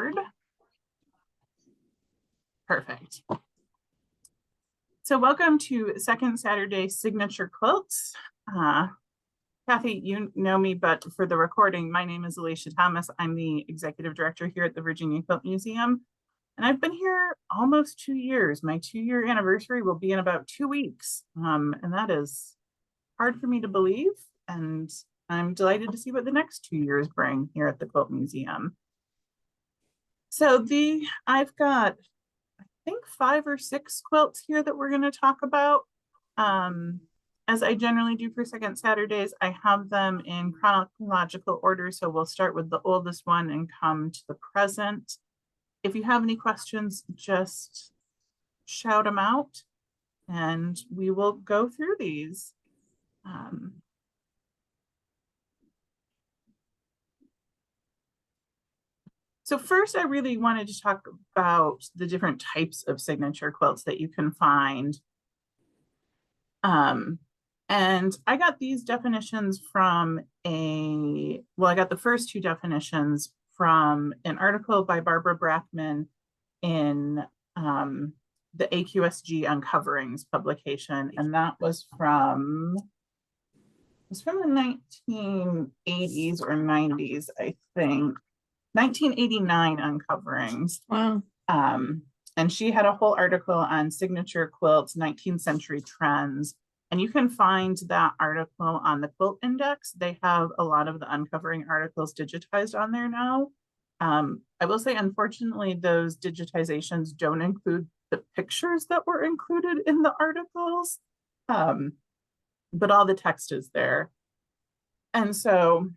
record. Perfect. So welcome to Second Saturday Signature Quilts. Kathy, you know me, but for the recording, my name is Alicia Thomas. I'm the executive director here at the Virginia Quilt Museum. And I've been here almost 2 years. My 2-year anniversary will be in about 2 weeks. And that is hard for me to believe. And I'm delighted to see what the next 2 years bring here at the Quilt Museum. So I've got, I think, 5 or 6 quilts here that we're going to talk about. As I generally do for Second Saturdays, I have them in chronological order. So we'll start with the oldest one and come to the present. If you have any questions, just shout them out and we will go through these. So first, I really wanted to talk about the different types of signature quilts that you can find. And I got these definitions from I got the first 2 definitions from an article by Barbara Brackman in the AQSG Uncoverings publication. And that was from the 1980s or 90s, I think. 1989 Uncoverings. Wow. And she had a whole article on signature quilts, 19th century trends. And you can find that article on the Quilt Index. They have a lot of the Uncovering articles digitized on there now. I will say, unfortunately, those digitizations don't include the pictures that were included in the articles, but all the text is there. And so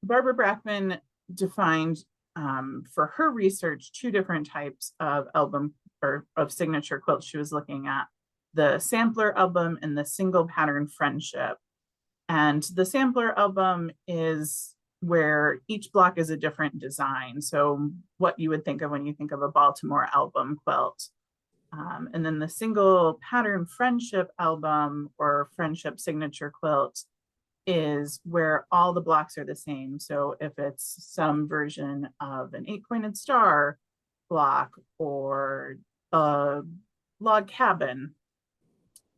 Barbara Brackman defined for her research 2 different types of album or of signature quilts she was looking at: the sampler album and the single pattern friendship. And the sampler album is where each block is a different design. So what you would think of when you think of a Baltimore album quilt. And then the single pattern friendship album or friendship signature quilt is where all the blocks are the same. So if it's some version of an 8-pointed star block or a log cabin,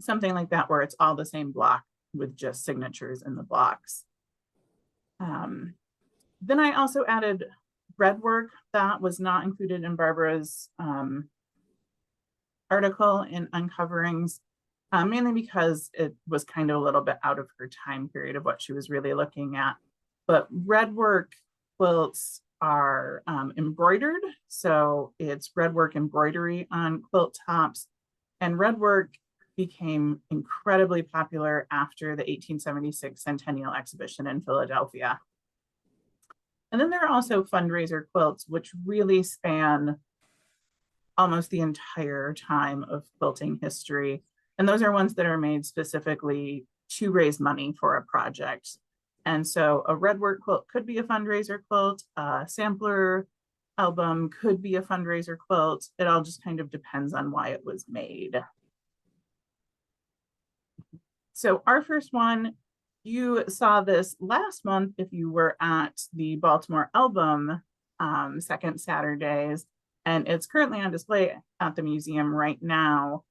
something like that, where it's all the same block with just signatures in the blocks. Then I also added breadwork. That was not included in Barbara's article in Uncoverings, mainly because it was kind of a little bit out of her time period of what she was really looking at. But breadwork quilts are embroidered. So it's breadwork embroidery on quilt tops. And breadwork became incredibly popular after the 1876 Centennial Exhibition in Philadelphia. And then there are also fundraiser quilts, which really span almost the entire time of quilting history. And those are ones that are made specifically to raise money for a project. And so a breadwork quilt could be a fundraiser quilt, a sampler album could be a fundraiser quilt. It all just kind of depends on why it was made. So our first one, you saw this last month if you were at the Baltimore Album Second Saturdays, and it's currently on display at the museum right now.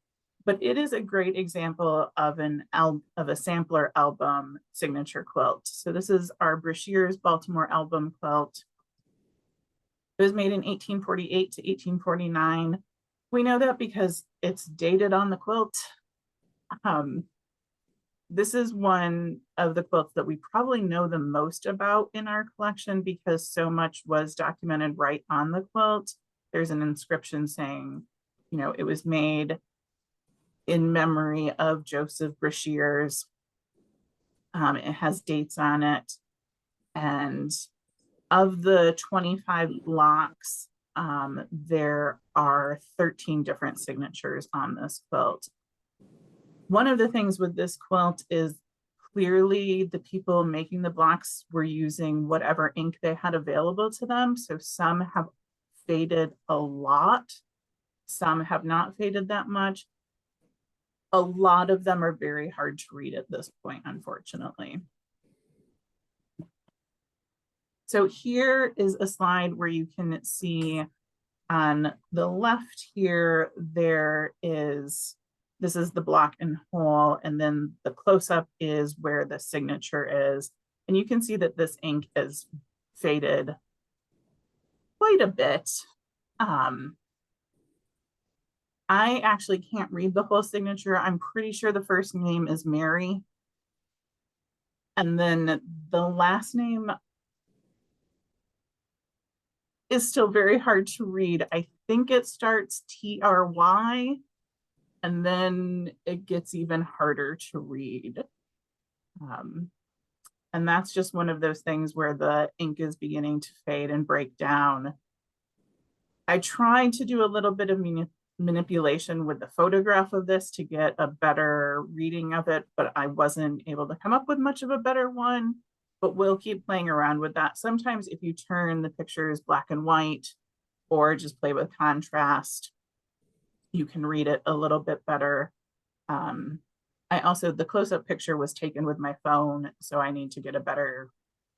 But it is a great example of a sampler album signature quilt. So this is our Brashears Baltimore Album quilt. It was made in 1848 to 1849. We know that because it's dated on the quilt. This is one of the quilts that we probably know the most about in our collection because so much was documented right on the quilt. There's an inscription saying, you know, it was made in memory of Joseph Brashears. It has dates on it. And of the 25 blocks, there are 13 different signatures on this quilt. One of the things with this quilt is clearly the people making the blocks were using whatever ink they had available to them. So some have faded a lot. Some have not faded that much. A lot of them are very hard to read at this point, unfortunately. So here is a slide where you can see on the left here, this is the block and hole, and then the close-up is where the signature is. And you can see that this ink is faded quite a bit. I actually can't read the whole signature. I'm pretty sure the first name is Mary. And then the last name is still very hard to read. I think it starts T-R-Y, and then it gets even harder to read. And that's just one of those things where the ink is beginning to fade and break down. I tried to do a little bit of manipulation with the photograph of this to get a better reading of it, but I wasn't able to come up with much of a better one. But we'll keep playing around with that. Sometimes if you turn the pictures black and white or just play with contrast, you can read it a little bit better. The close-up picture was taken with my phone, so I need to get a better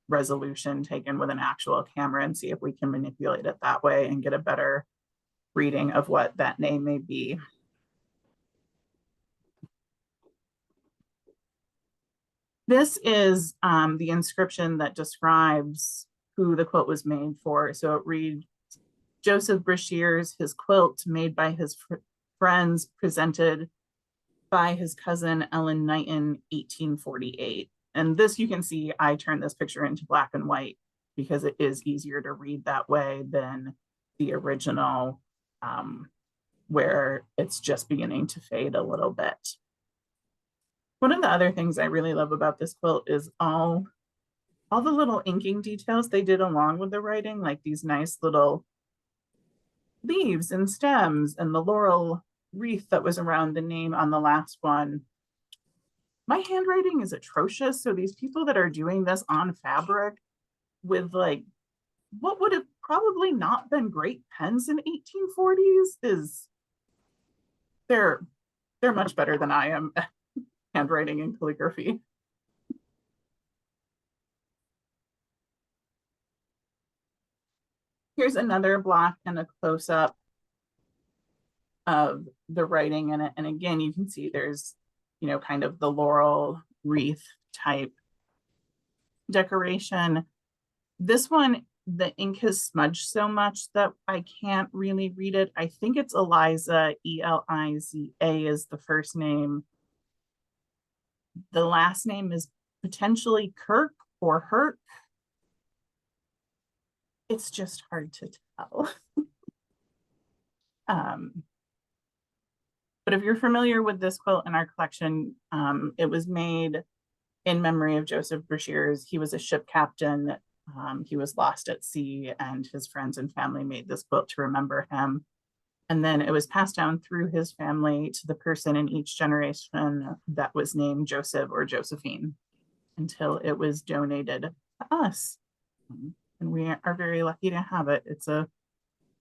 resolution taken with an actual camera and see if we can manipulate it that way and get a better reading of what that name may be. This is the inscription that describes who the quilt was made for. So it reads, Joseph Brashears, his quilt made by his friends, presented by his cousin Ellen Knighton, 1848. And this, you can see, I turned this picture into black and white because it is easier to read that way than the original, where it's just beginning to fade a little bit. One of the other things I really love about this quilt is all the little inking details they did along with the writing, like these nice little leaves and stems and the laurel wreath that was around the name on the last one. My handwriting is atrocious, so these people that are doing this on fabric with like what would have probably not been great pens in 1840s is they're much better than I am at handwriting and calligraphy. Here's another block and a close-up of the writing in it. And again, you can see there's, you know, kind of the laurel wreath type decoration. This one, the ink has smudged so much that I can't really read it. I think it's Eliza, E-L-I-Z-A is the first name. The last name is potentially Kirk or Herc. It's just hard to tell. But if you're familiar with this quilt in our collection, it was made in memory of Joseph Brashears. He was a ship captain. He was lost at sea, and his friends and family made this quilt to remember him. And then it was passed down through his family to the person in each generation that was named Joseph or Josephine until it was donated to us. And we are very lucky to have it. It's a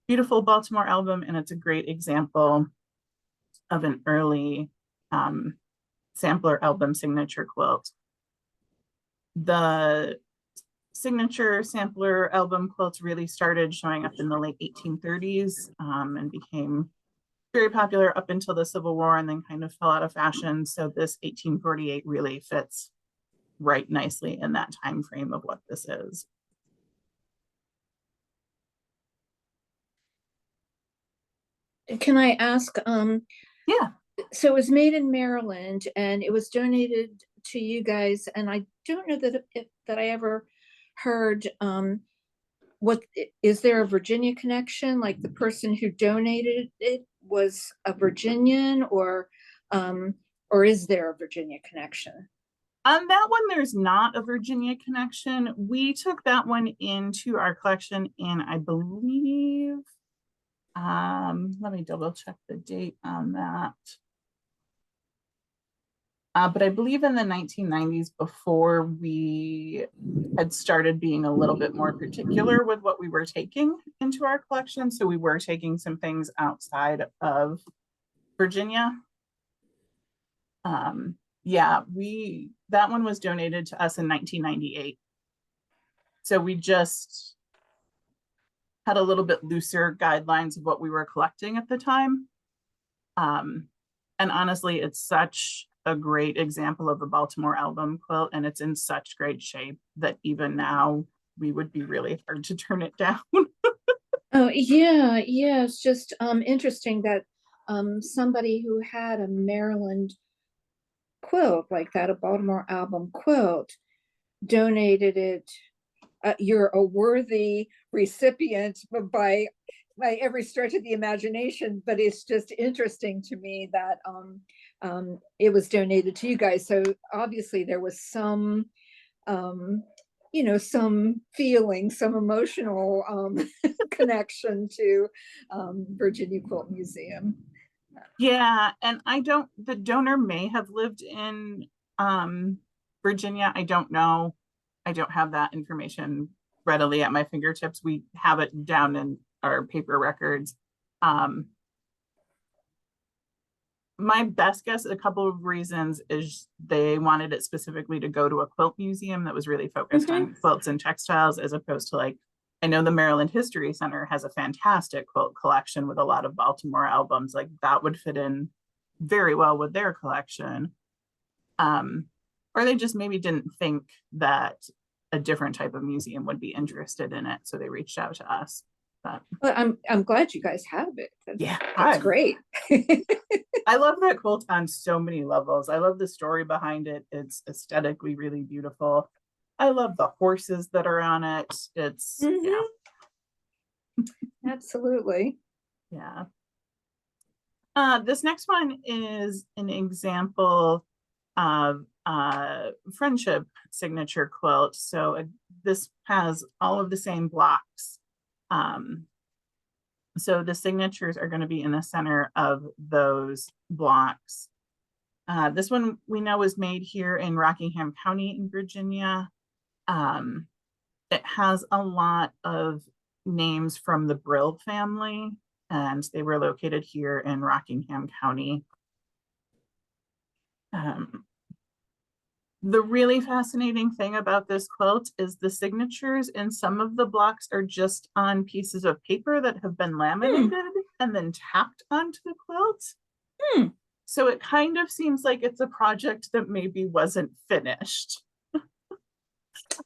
beautiful Baltimore album, and it's a great example of an early sampler album signature quilt. The signature sampler album quilts really started showing up in the late 1830s and became very popular up until the Civil War and then kind of fell out of fashion. So this 1848 really fits right nicely in that time frame of what this is. Can I ask? Yeah. So it was made in Maryland and it was donated to you guys. And I don't know that I ever heard what is there a Virginia connection? Like the person who donated it was a Virginian, or is there a Virginia connection? On that one, there's not a Virginia connection. We took that one into our collection in, I believe, let me double check the date on that. But I believe in the 1990s, before we had started being a little bit more particular with what we were taking into our collection. So we were taking some things outside of Virginia. Yeah, that one was donated to us in 1998. So we just had a little bit looser guidelines of what we were collecting at the time. And honestly, it's such a great example of a Baltimore album quilt, and it's in such great shape that even now we would be really hard to turn it down. Oh, yeah, yeah. It's just interesting that somebody who had a Maryland quilt like that, a Baltimore album quilt, donated it. You're a worthy recipient by every stretch of the imagination, but it's just interesting to me that it was donated to you guys. So obviously there was some some feeling, some emotional connection to Virginia Quilt Museum. Yeah, and the donor may have lived in Virginia. I don't know. I don't have that information readily at my fingertips. We have it down in our paper records. Um, my best guess, a couple of reasons, is they wanted it specifically to go to a quilt museum that was really focused on quilts and textiles, as opposed to, like, I know the Maryland History Center has a fantastic quilt collection with a lot of Baltimore albums. Like, that would fit in very well with their collection. Or they just maybe didn't think that a different type of museum would be interested in it, so they reached out to us. But Well, I'm glad you guys have it. yeah, That's great. I love that quilt on so many levels. I love the story behind it. It's aesthetically really beautiful. I love the horses that are on it. It's yeah, Absolutely. yeah. This next one is an example of friendship signature quilt. So this has all of the same blocks. So the signatures are going to be in the center of those blocks. This one we know was made here in Rockingham County in Virginia. It has a lot of names from the Brill family, and they were located here in Rockingham County. The really fascinating thing about this quilt is the signatures in some of the blocks are just on pieces of paper that have been laminated and then tacked onto the quilt. So it kind of seems like it's a project that maybe wasn't finished.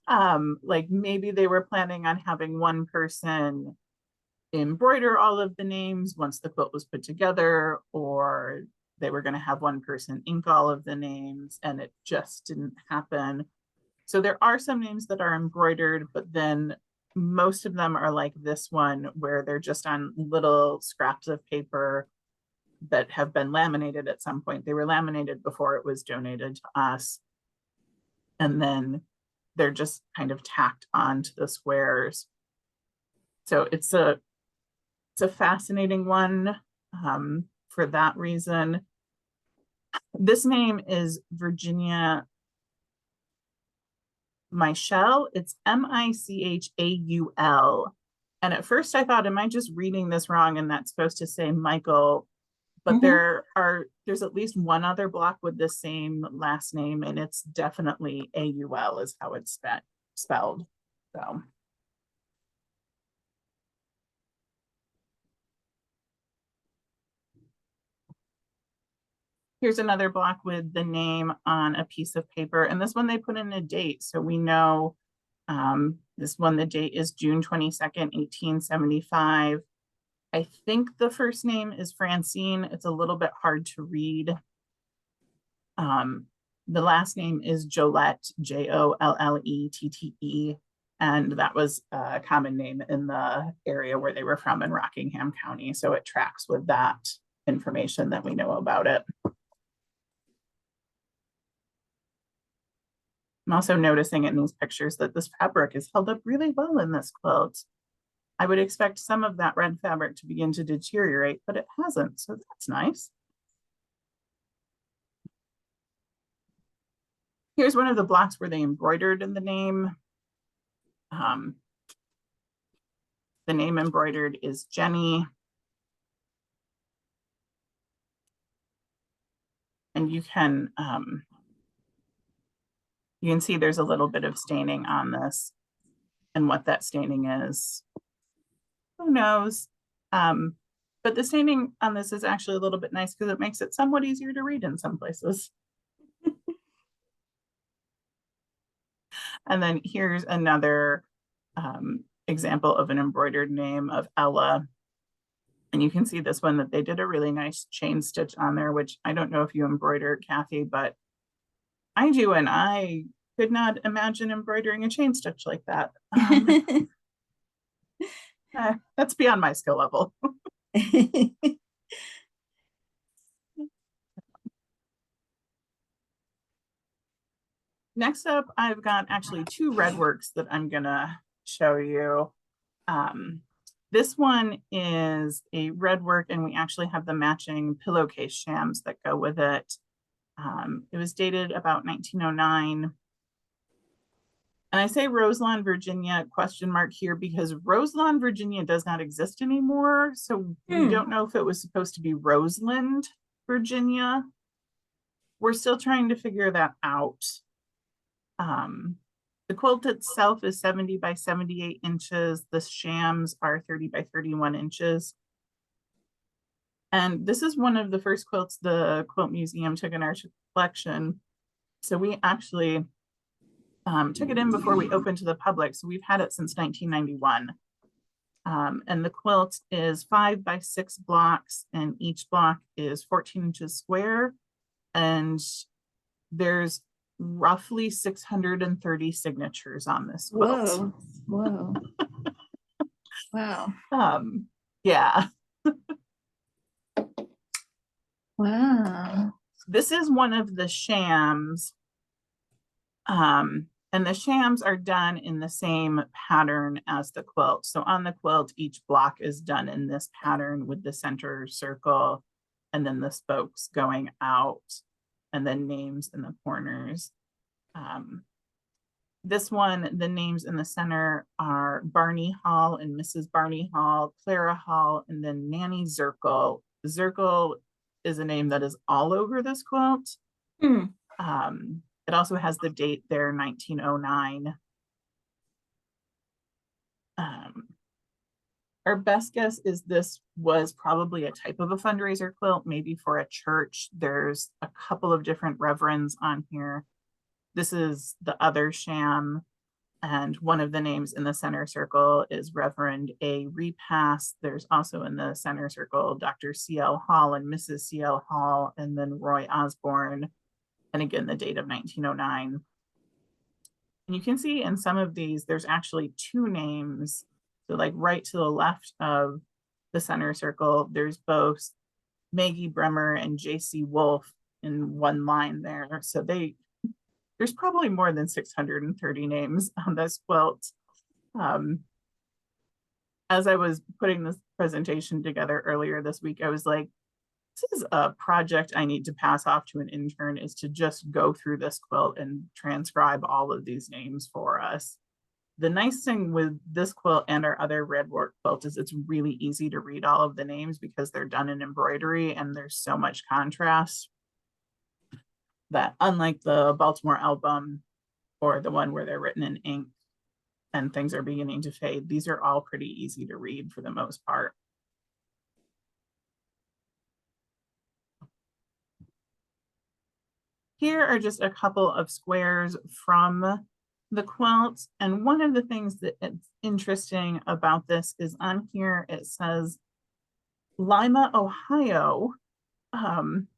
Like maybe they were planning on having one person embroider all of the names once the quilt was put together, or they were going to have one person ink all of the names, and it just didn't happen. So there are some names that are embroidered, but then most of them are like this one, where they're just on little scraps of paper that have been laminated at some point. They were laminated before it was donated to us. And then they're just kind of tacked onto the squares. So it's a fascinating one for that reason. This name is Virginia Michaul. It's Michaul. And at first I thought, am I just reading this wrong? And that's supposed to say Michael. But there's at least one other block with the same last name, and it's definitely AUL is how it's spelled. So here's another block with the name on a piece of paper, and this one they put in a date, so we know this one, the date is June 22nd, 1875. I think the first name is Francine. It's a little bit hard to read. The last name is Jolette, Jollette, and that was a common name in the area where they were from in Rockingham County. So it tracks with that information that we know about it. I'm also noticing in these pictures that this fabric is held up really well in this quilt. I would expect some of that red fabric to begin to deteriorate, but it hasn't, so that's nice. Here's one of the blocks where they embroidered in the name. The name embroidered is Jenny. And you can see there's a little bit of staining on this. and what that staining is. Who knows? But the staining on this is actually a little bit nice because it makes it somewhat easier to read in some places. And then here's another example of an embroidered name of Ella. And you can see this one that they did a really nice chain stitch on there, which I don't know if you embroidered, Kathy, but I do, and I could not imagine embroidering a chain stitch like that. That's beyond my skill level. Next up, I've got actually two red works that I'm gonna show you. This one is a red work, and we actually have the matching pillowcase shams that go with it. It was dated about 1909. And I say Roselawn, Virginia, question mark here, because Roselawn, Virginia does not exist anymore. So we don't know if it was supposed to be Roseland, Virginia. We're still trying to figure that out. The quilt itself is 70 by 78 inches. The shams are 30 by 31 inches. And this is one of the first quilts the Quilt Museum took in our collection. So we actually took it in before we opened to the public. So we've had it since 1991. And the quilt is 5 by 6 blocks, and each block is 14 inches square. And there's roughly 630 signatures on this quilt. Whoa. Wow. Yeah. Wow. This is one of the shams. And the shams are done in the same pattern as the quilt. So on the quilt, each block is done in this pattern with the center circle and then the spokes going out and then names in the corners. This one, the names in the center are Barney Hall and Mrs. Barney Hall, Clara Hall, and then Nanny Zirkle. Zirkle is a name that is all over this quilt. It also has the date there, 1909. Our best guess is this was probably a type of a fundraiser quilt, maybe for a church. There's a couple of different reverends on here. This is the other sham, and one of the names in the center circle is Reverend A. Repass. There's also in the center circle Dr. C.L. Hall and Mrs. C.L. Hall, and then Roy Osborne. And again, the date of 1909. And you can see in some of these, there's actually two names. So like right to the left of the center circle, there's both Maggie Bremer and J.C. Wolf in one line there. So there's probably more than 630 names on this quilt. As I was putting this presentation together earlier this week, I was like, this is a project I need to pass off to an intern, is to just go through this quilt and transcribe all of these names for us. The nice thing with this quilt and our other red work quilt is it's really easy to read all of the names because they're done in embroidery and there's so much contrast that, unlike the Baltimore album or the one where they're written in ink and things are beginning to fade, these are all pretty easy to read for the most part. Here are just a couple of squares from the quilt. And one of the things that is interesting about this is on here, it says Lima, Ohio. And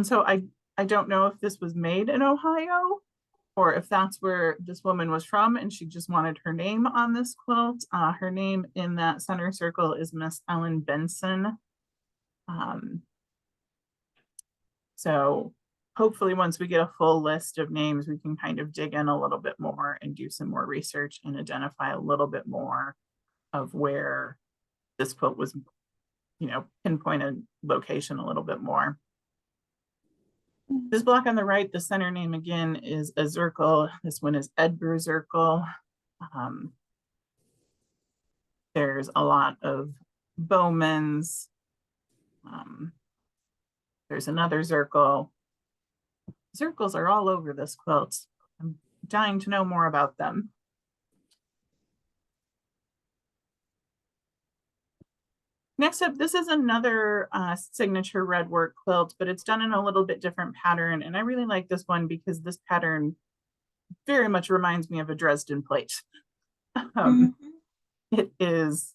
so I don't know if this was made in Ohio or if that's where this woman was from and she just wanted her name on this quilt. Her name in that center circle is Miss Ellen Benson. So hopefully once we get a full list of names, we can kind of dig in a little bit more and do some more research and identify a little bit more of where this quilt was, pinpointed location a little bit more. This block on the right, the center name again is a Zirkle. This one is Edgar Zirkle. There's a lot of Bowmans. There's another Zirkle. Zirkles are all over this quilt. I'm dying to know more about them. Next up, this is another signature red work quilt, but it's done in a little bit different pattern. And I really like this one because this pattern very much reminds me of a Dresden plate. Mhm. It is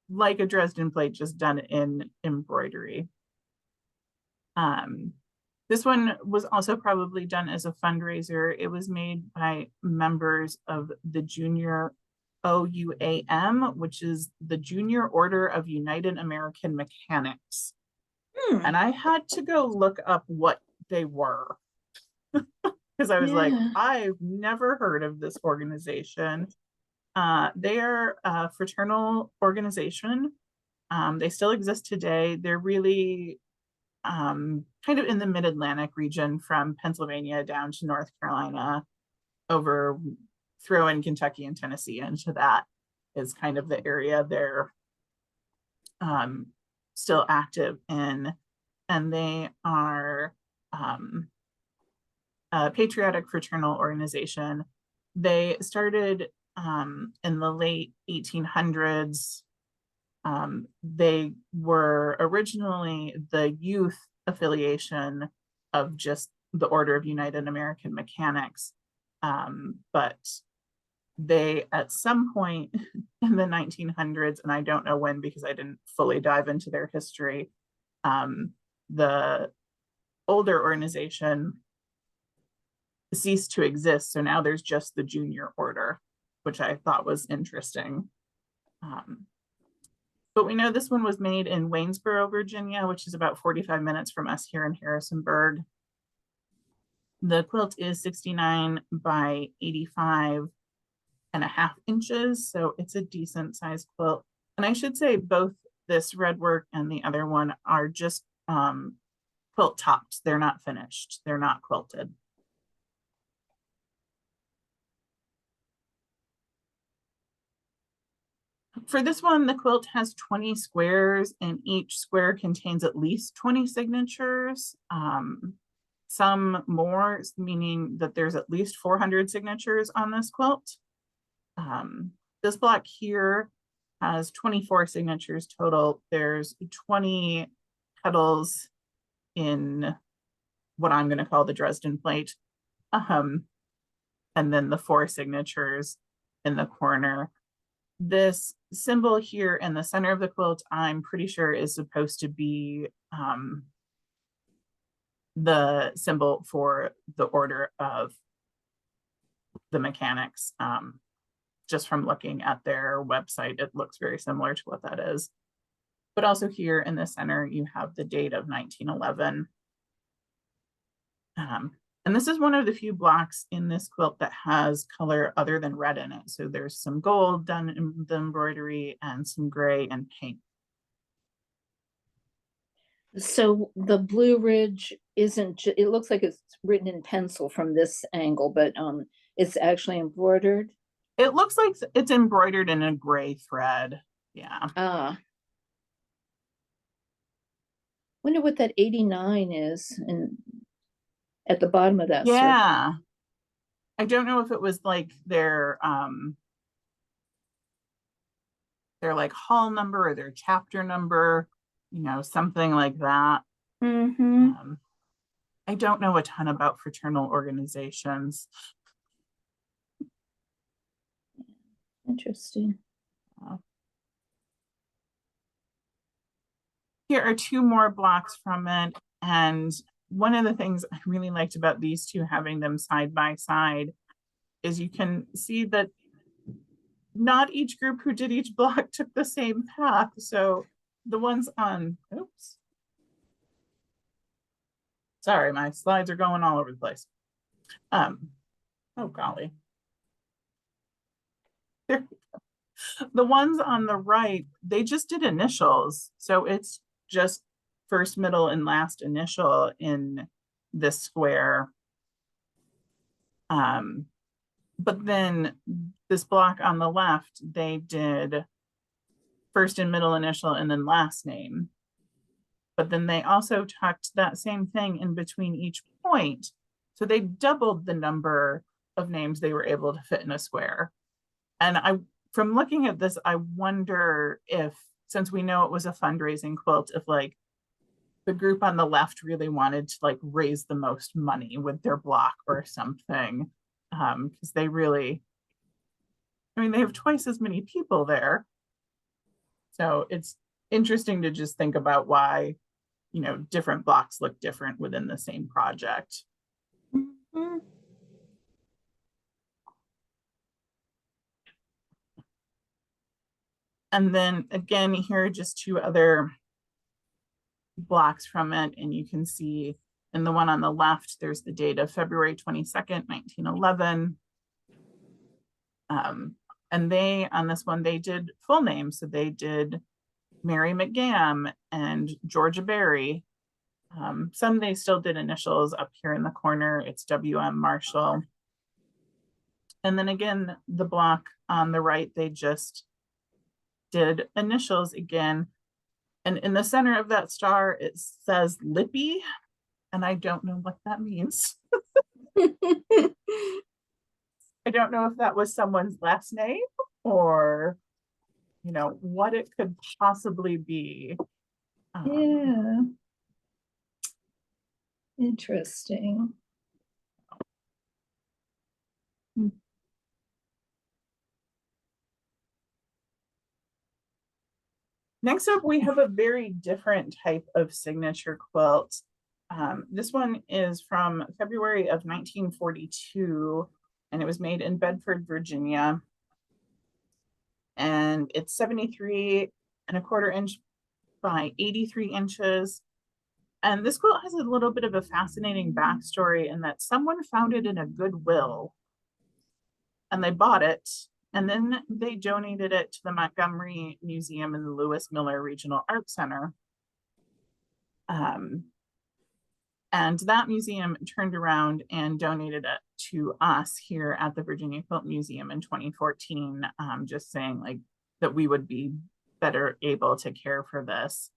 like a Dresden plate, just done in embroidery. This one was also probably done as a fundraiser. It was made by members of the Junior OUAM, which is the Junior Order of United American Mechanics. Hmm. And I had to go look up what they were because I was like, Yeah. I've never heard of this organization. They are a fraternal organization. They still exist today. They're really kind of in the mid-Atlantic region from Pennsylvania down to North Carolina, over throw in Kentucky and Tennessee into that is kind of the area they're still active in. And they are a patriotic fraternal organization. They started in the late 1800s. They were originally the youth affiliation of just the Order of United American Mechanics. But they, at some point in the 1900s, and I don't know when because I didn't fully dive into their history, the older organization ceased to exist. So now there's just the junior order, which I thought was interesting. But we know this one was made in Waynesboro, Virginia, which is about 45 minutes from us here in Harrisonburg. The quilt is 69 by 85.5 inches, so it's a decent sized quilt. And I should say both this red work and the other one are just quilt topped. They're not finished. They're not quilted. For this one, the quilt has 20 squares and each square contains at least 20 signatures. Some more, meaning that there's at least 400 signatures on this quilt. This block here has 24 signatures total. There's 20 petals in what I'm going to call the Dresden plate. And then the 4 signatures in the corner. This symbol here in the center of the quilt, I'm pretty sure is supposed to be the symbol for the Order of the Mechanics. Just from looking at their website, it looks very similar to what that is. But also here in the center, you have the date of 1911. And this is one of the few blocks in this quilt that has color other than red in it. So there's some gold done in the embroidery and some gray and pink. So the Blue Ridge isn't, it looks like it's written in pencil from this angle, but it's actually embroidered. It looks like it's embroidered in a gray thread. Yeah. Wonder what that 89 is and at the bottom of that circle. Yeah. I don't know if it was like their like hall number or their chapter number, you know, something like that. I don't know a ton about fraternal organizations. Interesting. Here are 2 more blocks from it. And one of the things I really liked about these 2, having them side by side, is you can see that not each group who did each block took the same path. So the ones on, oops. Sorry, my slides are going all over the place. Oh golly. There we go. The ones on the right, they just did initials. So it's just first, middle, and last initial in this square. But then this block on the left, they did first and middle initial and then last name. But then they also tucked that same thing in between each point. So they doubled the number of names they were able to fit in a square. And from looking at this, I wonder if since we know it was a fundraising quilt, if like the group on the left really wanted to like raise the most money with their block or something, because they really, I mean, they have twice as many people there. So it's interesting to just think about why, you know, different blocks look different within the same project. Mhm. And then again, here are just two other blocks from it. And you can see in the one on the left, there's the date of February 22nd, 1911. And they, on this one, they did full names. So they did Mary McGam and Georgia Berry. Some they still did initials. Up here in the corner, it's W.M. Marshall. And then again, the block on the right, they just did initials again. And in the center of that star, it says Lippy. And I don't know what that means. I don't know if that was someone's last name or, you know, what it could possibly be. Yeah. Interesting. Next up, we have a very different type of signature quilt. This one is from February of 1942, and it was made in Bedford, Virginia. And it's 73¼ inch by 83 inches. And this quilt has a little bit of a fascinating backstory in that someone found it in a Goodwill and they bought it. And then they donated it to the Montgomery Museum and the Lewis Miller Regional Art Center. And that museum turned around and donated it to us here at the Virginia Quilt Museum in 2014, just saying like that we would be better able to care for this.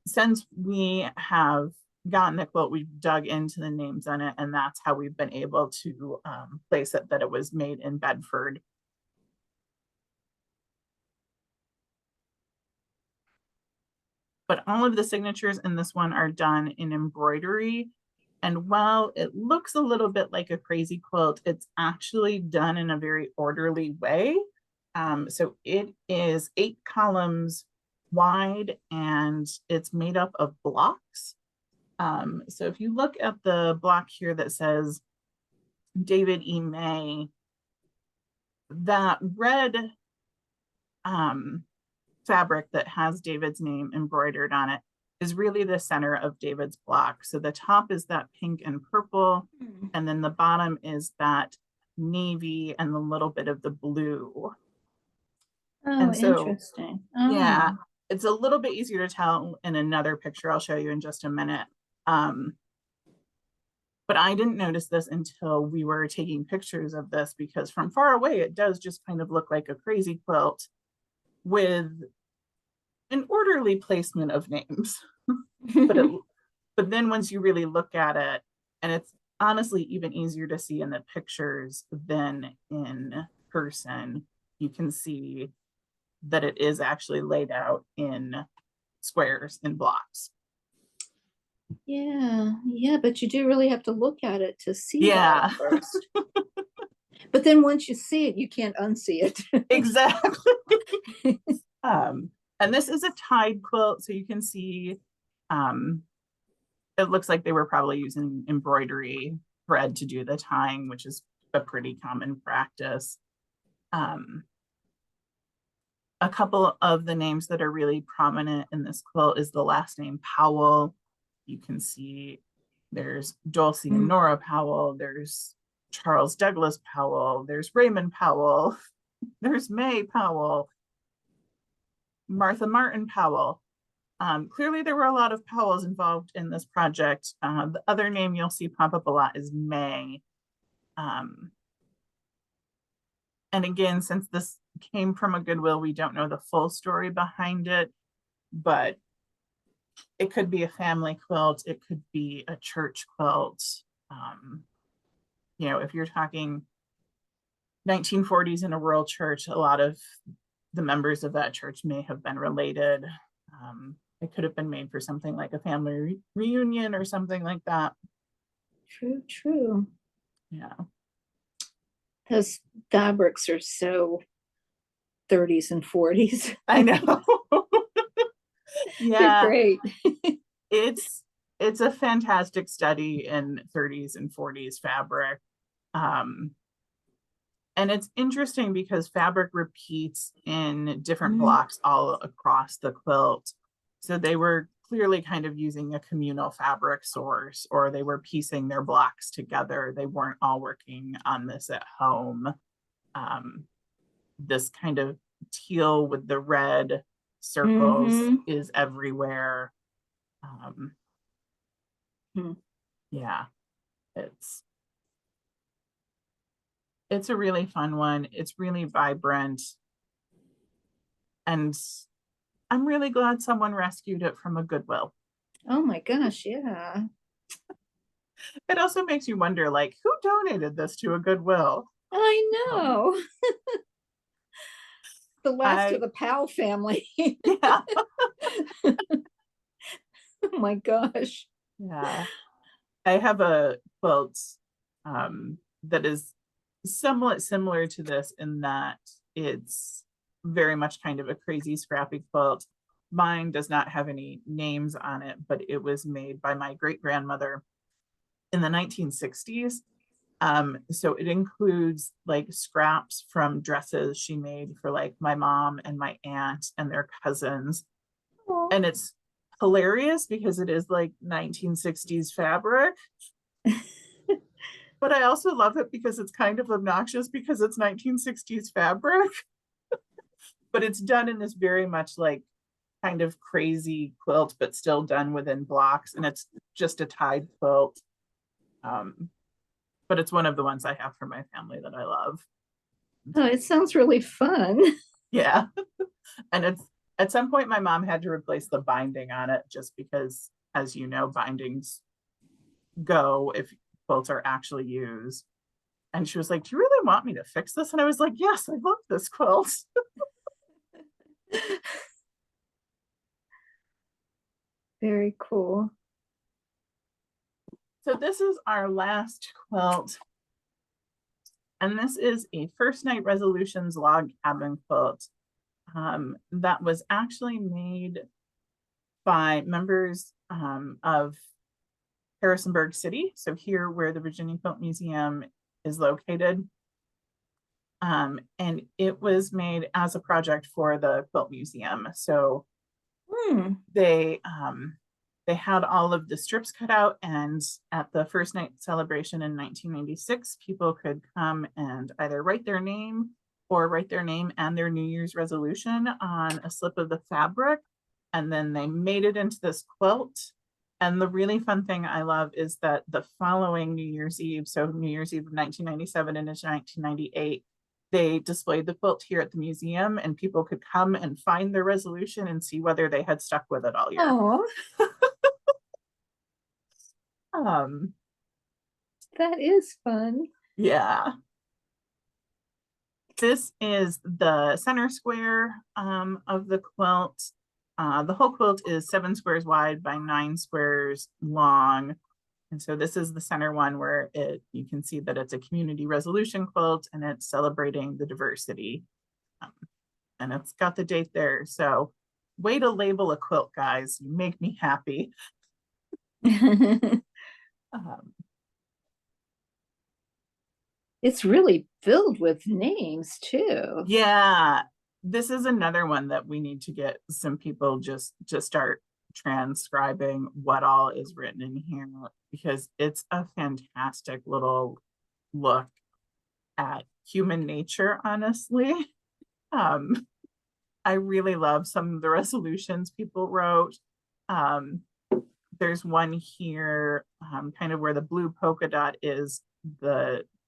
Since we have gotten the quilt, we've dug into the names on it, and that's how we've been able to place it, that it was made in Bedford. But all of the signatures in this one are done in embroidery. And while it looks a little bit like a crazy quilt, it's actually done in a very orderly way. So it is 8 columns wide and it's made up of blocks. So if you look at the block here that says David E. May, that red fabric that has David's name embroidered on it is really the center of David's block. So the top is that pink and purple, and then the bottom is that navy and the little bit of the blue. Oh, And so, interesting. yeah, Oh. it's a little bit easier to tell in another picture I'll show you in just a minute. But I didn't notice this until we were taking pictures of this, because from far away, it does just kind of look like a crazy quilt with an orderly placement of names. But then once you really look at it, and it's honestly even easier to see in the pictures than in person, you can see that it is actually laid out in squares and blocks. Yeah, but you do really have to look at it to see Yeah. that first. But then once you see it, you can't unsee it. Exactly. And this is a tied quilt, so you can see it looks like they were probably using embroidery thread to do the tying, which is a pretty common practice. A couple of the names that are really prominent in this quilt is the last name Powell. You can see there's Dulcie and Nora Powell, there's Charles Douglas Powell, there's Raymond Powell, there's May Powell, Martha Martin Powell. Clearly there were a lot of Powells involved in this project. The other name you'll see pop up a lot is May. And again, since this came from a Goodwill, we don't know the full story behind it, but it could be a family quilt, it could be a church quilt. You know, if you're talking 1940s in a rural church, a lot of the members of that church may have been related. It could have been made for something like a family reunion or something like that. True, true. Yeah. Those fabrics are so 30s and 40s. I know. They're Yeah. great. It's a fantastic study in 30s and 40s fabric. And it's interesting because fabric repeats in different blocks all across the quilt. So they were clearly kind of using a communal fabric source, or they were piecing their blocks together. They weren't all working on this at home. This kind of teal with the red circles is everywhere. Yeah, it's a really fun one. It's really vibrant. And I'm really glad someone rescued it from a Goodwill. Oh my gosh, yeah. It also makes you wonder, like, who donated this to a Goodwill? I know. The last of the Powell family. Yeah. Oh my gosh. Yeah. I have a quilt that is somewhat similar to this in that it's very much kind of a crazy scrappy quilt. Mine does not have any names on it, but it was made by my great-grandmother in the 1960s. So it includes like scraps from dresses she made for like my mom and my aunt and their cousins. Aww. And it's hilarious because it is like 1960s fabric. But I also love it because it's kind of obnoxious because it's 1960s fabric. But it's done in this very much like kind of crazy quilt, but still done within blocks. And it's just a tied quilt. But it's one of the ones I have for my family that I love. Oh, it sounds really fun. Yeah. And it's at some point my mom had to replace the binding on it just because, as you know, bindings go if quilts are actually used. And she was like, do you really want me to fix this? And I was like, yes, I love this quilt. Very cool. So this is our last quilt. And this is a First Night Resolutions log cabin quilt that was actually made by members of Harrisonburg City. So here where the Virginia Quilt Museum is located. And it was made as a project for the Quilt Museum. So they had all of the strips cut out, and at the first night celebration in 1996, people could come and either write their name and their New Year's resolution on a slip of the fabric. And then they made it into this quilt. And the really fun thing I love is that the following New Year's Eve, so New Year's Eve of 1997 and into 1998, they displayed the quilt here at the museum, and people could come and find their resolution and see whether they had stuck with it all year. That is fun. Yeah. This is the center square of the quilt. The whole quilt is 7 squares wide by 9 squares long. And so this is the center one where you can see that it's a community resolution quilt and it's celebrating the diversity. And it's got the date there. So way to label a quilt, guys. You make me happy. It's really filled with names too. Yeah, this is another one that we need to get some people just to start transcribing what all is written in here, because it's a fantastic little look at human nature, honestly. I really love some of the resolutions people wrote. There's one here, kind of where the blue polka dot is,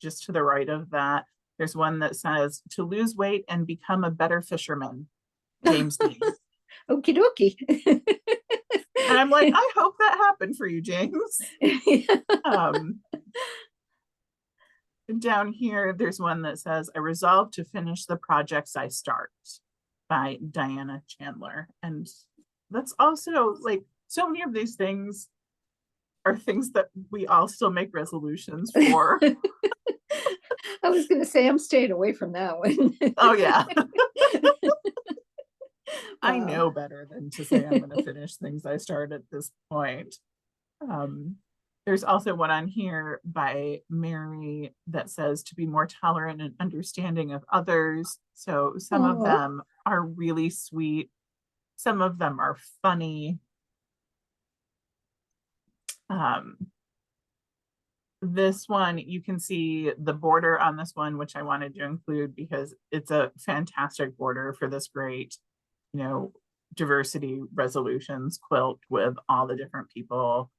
just to the right of that. There's one that says, to lose weight and become a better fisherman, James Dean. Okie dokie. And I'm like, I hope that happened for you, James. Down here, there's one that says, I resolve to finish the projects I start. by Diana Chandler. And that's also like, so many of these things are things that we all still make resolutions for. I was going to say I'm staying away from that one. Oh yeah. I Wow. know better than to say I'm going to finish things I start at this point. Um, there's also one on here by Mary that says to be more tolerant and understanding of others. So some of Oh, them are really sweet. Some of them are funny. Um, this one, you can see the border on this one, which I wanted to include because it's a fantastic border for this great, you know, diversity resolutions quilt with all the different people.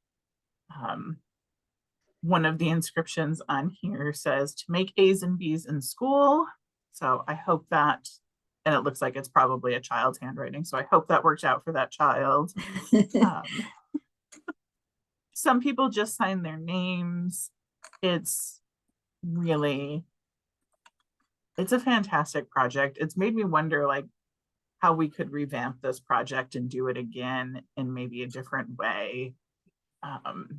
One of the inscriptions on here says to make A's and B's in school. So I hope that, and it looks like it's probably a child's handwriting. So I hope that worked out for that child. Some people just sign their names. It's really, it's a fantastic project. It's made me wonder like how we could revamp this project and do it again in maybe a different way. Because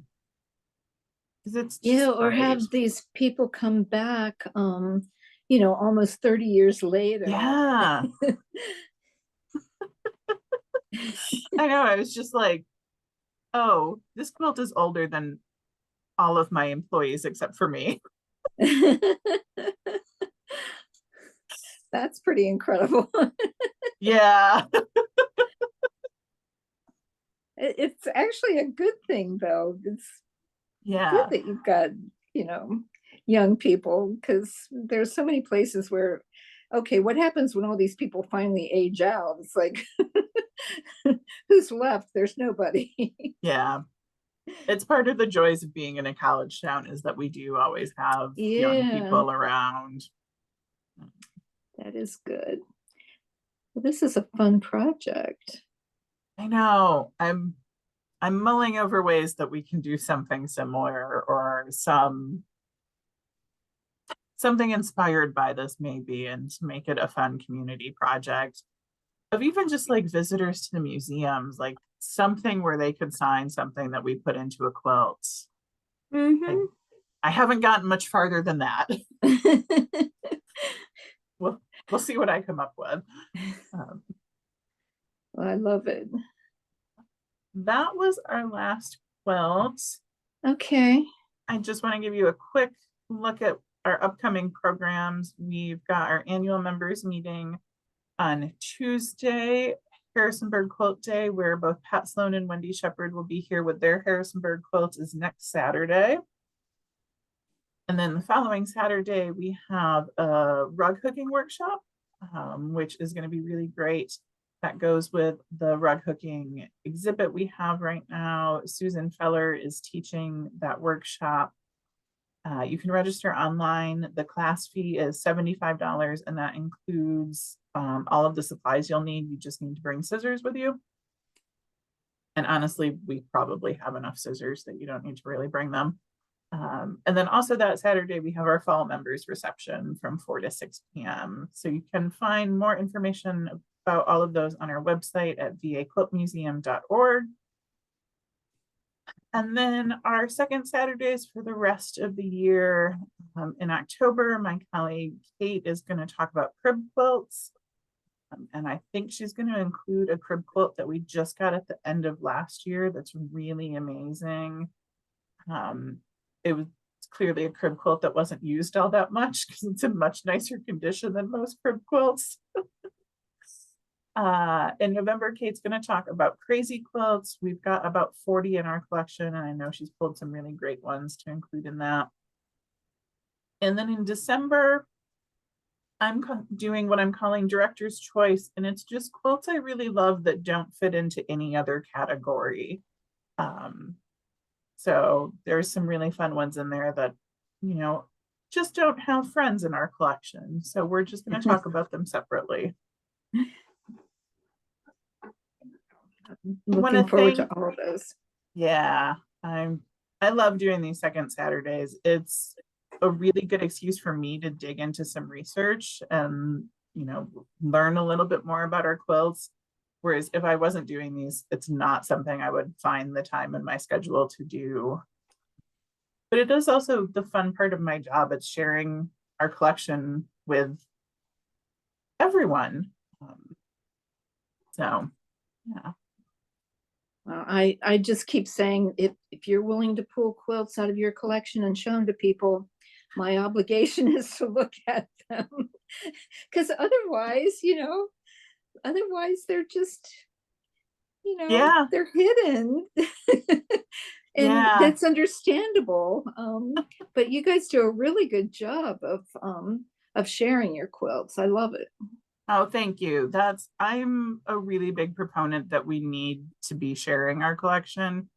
it's yeah, just or great. have these people come back, almost 30 years later. Yeah, I know. I was just like, oh, this quilt is older than all of my employees except for me. That's pretty incredible. Yeah. It's actually a good thing, though. It's good Yeah. that you've got, you know, young people, because there's so many places where, okay, what happens when all these people finally age out? It's like, who's left? There's nobody. Yeah. It's part of the joys of being in a college town is that we do always have young Yeah, people around. that is good. Well, this is a fun project. I know. I'm mulling over ways that we can do something similar or something inspired by this maybe and make it a fun community project of even just like visitors to the museums, like something where they could sign something that we put into a quilt. I, Hmm. I haven't gotten much farther than that. We'll see what I come up with. Um, I love it. that was our last quilt. Okay. I just want to give you a quick look at our upcoming programs. We've got our annual members meeting on Tuesday, Harrisonburg Quilt Day, where both Pat Sloan and Wendy Shepard will be here with their Harrisonburg quilts, is next Saturday. And then the following Saturday, we have a rug hooking workshop, which is going to be really great. That goes with the rug hooking exhibit we have right now. Susan Feller is teaching that workshop. You can register online. The class fee is $75, and that includes all of the supplies you'll need. You just need to bring scissors with you. And honestly, we probably have enough scissors that you don't need to really bring them. And then also that Saturday, we have our fall members reception from 4 to 6 p.m. So you can find more information about all of those on our website at vaquiltmuseum.org. And then our second Saturdays for the rest of the year, in October, my colleague Kate is going to talk about crib quilts. And I think she's going to include a crib quilt that we just got at the end of last year that's really amazing. It was clearly a crib quilt that wasn't used all that much because it's in much nicer condition than most crib quilts. In November, Kate's going to talk about crazy quilts. We've got about 40 in our collection, and I know she's pulled some really great ones to include in that. And then in December, I'm doing what I'm calling director's choice, and it's just quilts I really love that don't fit into any other category. So there's some really fun ones in there that, just don't have friends in our collection. So we're just going to talk about them separately. Looking forward to all of those. Yeah, I love doing these second Saturdays. It's a really good excuse for me to dig into some research and you know, learn a little bit more about our quilts. Whereas if I wasn't doing these, it's not something I would find the time in my schedule to do. But it is also the fun part of my job. It's sharing our collection with everyone. So, yeah. I just keep saying, if you're willing to pull quilts out of your collection and show them to people, my obligation is to look at them. Because otherwise, otherwise they're just, Yeah. they're hidden. And Yeah. that's understandable. But you guys do a really good job of sharing your quilts. I love it. Oh, thank you. I'm a really big proponent that we need to be sharing our collection.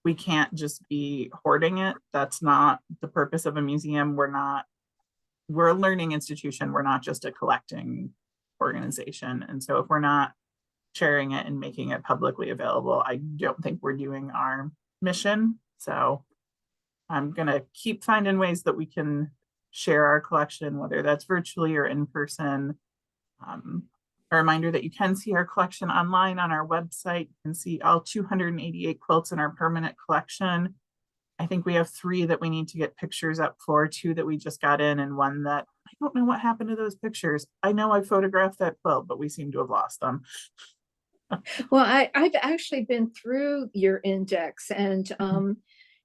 We can't just be hoarding it. That's not the purpose of a museum. We're a learning institution. We're not just a collecting organization. And so if we're not sharing it and making it publicly available, I don't think we're doing our mission. So I'm going to keep finding ways that we can share our collection, whether that's virtually or in person. A reminder that you can see our collection online on our website. You can see all 288 quilts in our permanent collection. I think we have 3 that we need to get pictures up for, 2 that we just got in, and 1 that I don't know what happened to those pictures. I know I photographed that quilt, but we seem to have lost them. Well, I've actually been through your index, and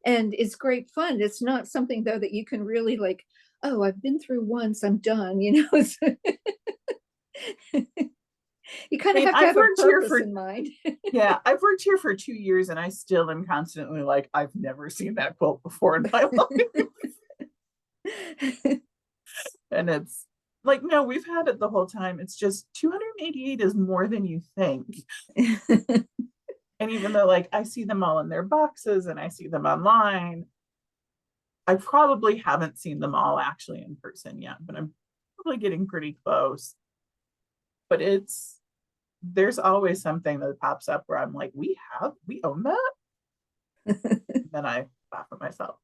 it's great fun. It's not something though that you can really like, oh, I've been through once, I'm done, You kind I of mean, have to I've have a worked here purpose for in mind. yeah, I've worked here for 2 years and I still am constantly like, I've never seen that quilt before in my life. And it's like, no, we've had it the whole time. It's just 288 is more than you think. And even though like I see them all in their boxes and I see them online, I probably haven't seen them all actually in person yet, but I'm probably getting pretty close. But there's always something that pops up where I'm like, we own that. Then I laugh at myself.